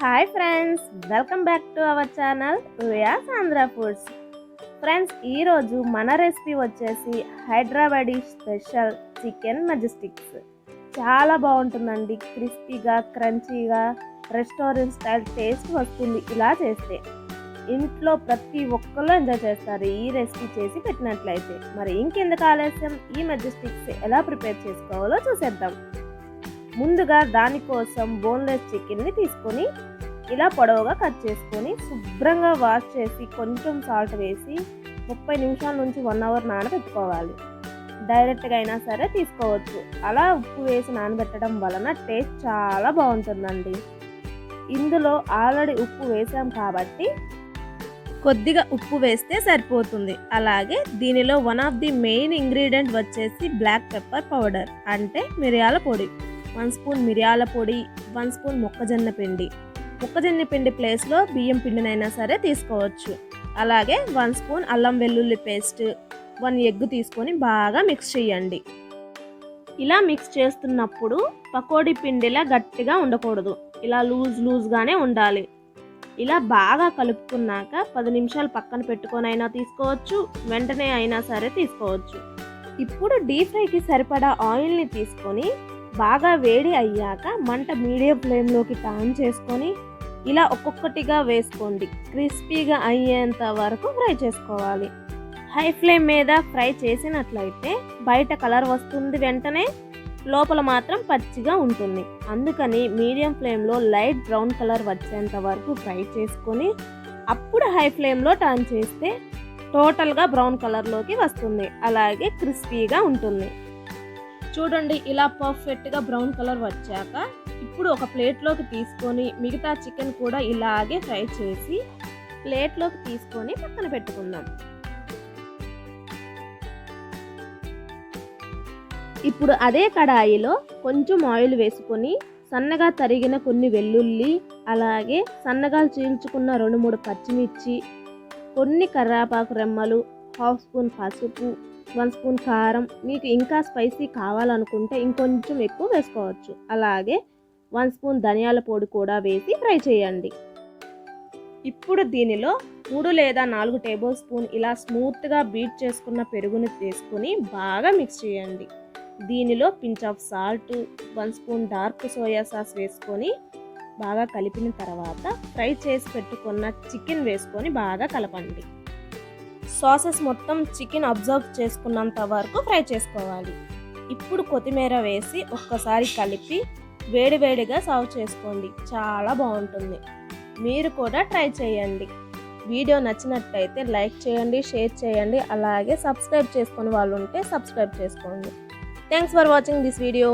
Hi friends, welcome back to our channel Udaya's Andhra foods. Friends, ఈరోజు మన recipe వచ్చేసి Hyderabadi special chicken మెజెస్టిక్స్. చాలా బాగుంటుందండి. క్రిస్పీగా క్రంచీగా రెస్టారెంట్ స్టైల్ టేస్ట్ వస్తుంది. ఇలా చేస్తే ఇంట్లో ప్రతి ఒక్కరు ఎంజాయ్ చేస్తారు ఈ రెసిపీ చేసి పెట్టినట్లయితే. మరి ఇంకెందుకు ఆలస్యం, ఈ మెజెస్టిక్స్ ఎలా ప్రిపేర్ చేసుకోవాలో చూసేద్దాం. ముందుగా దానికోసం బోన్లెస్ చికెన్ని తీసుకొని ఇలా పొడవుగా కట్ చేసుకొని శుభ్రంగా వాష్ చేసి కొంచెం సాల్ట్ వేసి 30 నిమిషాల నుంచి 1 అవర్ నానబెట్టుకోవాలి. డైరెక్ట్గా అయినా సరే తీసుకోవచ్చు. అలా ఉప్పు వేసి నానబెట్టడం వలన టేస్ట్ చాలా బాగుంటుందండి. ఇందులో ఆల్రెడీ ఉప్పు వేసాం కాబట్టి కొద్దిగా ఉప్పు వేస్తే సరిపోతుంది. అలాగే దీనిలో one of the main ingredient వచ్చేసి బ్లాక్ పెప్పర్ పౌడర్, అంటే మిరియాల పొడి. 1 స్పూన్ మిరియాల పొడి, 1 స్పూన్ మొక్కజొన్న పిండి. మొక్కజొన్న పిండి ప్లేస్లో బియ్యం పిండినైనా సరే తీసుకోవచ్చు. అలాగే 1 స్పూన్ అల్లం వెల్లుల్లి పేస్ట్, 1 ఎగ్ తీసుకొని బాగా మిక్స్ చేయండి. ఇలా మిక్స్ చేస్తున్నప్పుడు పకోడీ పిండిలా గట్టిగా ఉండకూడదు, ఇలా లూజ్గానే ఉండాలి. ఇలా బాగా కలుపుకున్నాక 10 నిమిషాలు పక్కన పెట్టుకొని అయినా తీసుకోవచ్చు, వెంటనే అయినా సరే తీసుకోవచ్చు. ఇప్పుడు డీప్ ఫ్రైకి సరిపడా ఆయిల్ని తీసుకొని బాగా వేడి అయ్యాక మంట మీడియం ఫ్లేమ్లోకి టర్న్ చేసుకొని ఇలా ఒక్కొక్కటిగా వేసుకోండి. క్రిస్పీగా అయ్యేంత వరకు ఫ్రై చేసుకోవాలి. హై ఫ్లేమ్ మీద ఫ్రై చేసినట్లయితే బయట కలర్ వస్తుంది, వెంటనే లోపల మాత్రం పచ్చిగా ఉంటుంది. అందుకని మీడియం ఫ్లేమ్లో లైట్ బ్రౌన్ కలర్ వచ్చేంత వరకు ఫ్రై చేసుకొని అప్పుడు హై ఫ్లేమ్లో టర్న్ చేస్తే టోటల్గా బ్రౌన్ కలర్లోకి వస్తుంది. అలాగే క్రిస్పీగా ఉంటుంది. చూడండి, ఇలా పర్ఫెక్ట్గా బ్రౌన్ కలర్ వచ్చాక ఇప్పుడు ఒక ప్లేట్లోకి తీసుకొని మిగతా చికెన్ కూడా ఇలాగే ఫ్రై చేసి ప్లేట్లోకి తీసుకొని పక్కన పెట్టుకుందాం. ఇప్పుడు అదే కడాయిలో కొంచెం ఆయిల్ వేసుకొని సన్నగా తరిగిన కొన్ని వెల్లుల్లి, అలాగే సన్నగా చీల్చుకున్న 2-3 పచ్చిమిర్చి, కొన్ని కరివేపాకు రెమ్మలు, 1/2 స్పూన్ పసుపు, 1 స్పూన్ కారం. మీకు ఇంకా స్పైసీ కావాలనుకుంటే ఇంకొంచెం ఎక్కువ వేసుకోవచ్చు. అలాగే 1 స్పూన్ ధనియాల పొడి కూడా వేసి ఫ్రై చేయండి. ఇప్పుడు దీనిలో 3 లేదా 4 టేబుల్ స్పూన్ ఇలా స్మూత్గా బీట్ చేసుకున్న పెరుగుని తీసుకొని బాగా మిక్స్ చేయండి. దీనిలో pinch of salt, 1 spoon dark soya sauce వేసుకొని బాగా కలిపిన తర్వాత ఫ్రై చేసి పెట్టుకున్న చికెన్ వేసుకొని బాగా కలపండి. సాసెస్ మొత్తం చికెన్ అబ్జర్వ్ చేసుకున్నంత వరకు ఫ్రై చేసుకోవాలి. ఇప్పుడు కొత్తిమీర వేసి ఒక్కసారి కలిపి వేడివేడిగా సర్వ్ చేసుకోండి. చాలా బాగుంటుంది. మీరు కూడా ట్రై చేయండి. వీడియో నచ్చినట్టయితే లైక్ చేయండి, షేర్ చేయండి. అలాగే సబ్స్క్రైబ్ చేసుకుని వాళ్ళు ఉంటే సబ్స్క్రైబ్ చేసుకోండి. Thanks for watching this video.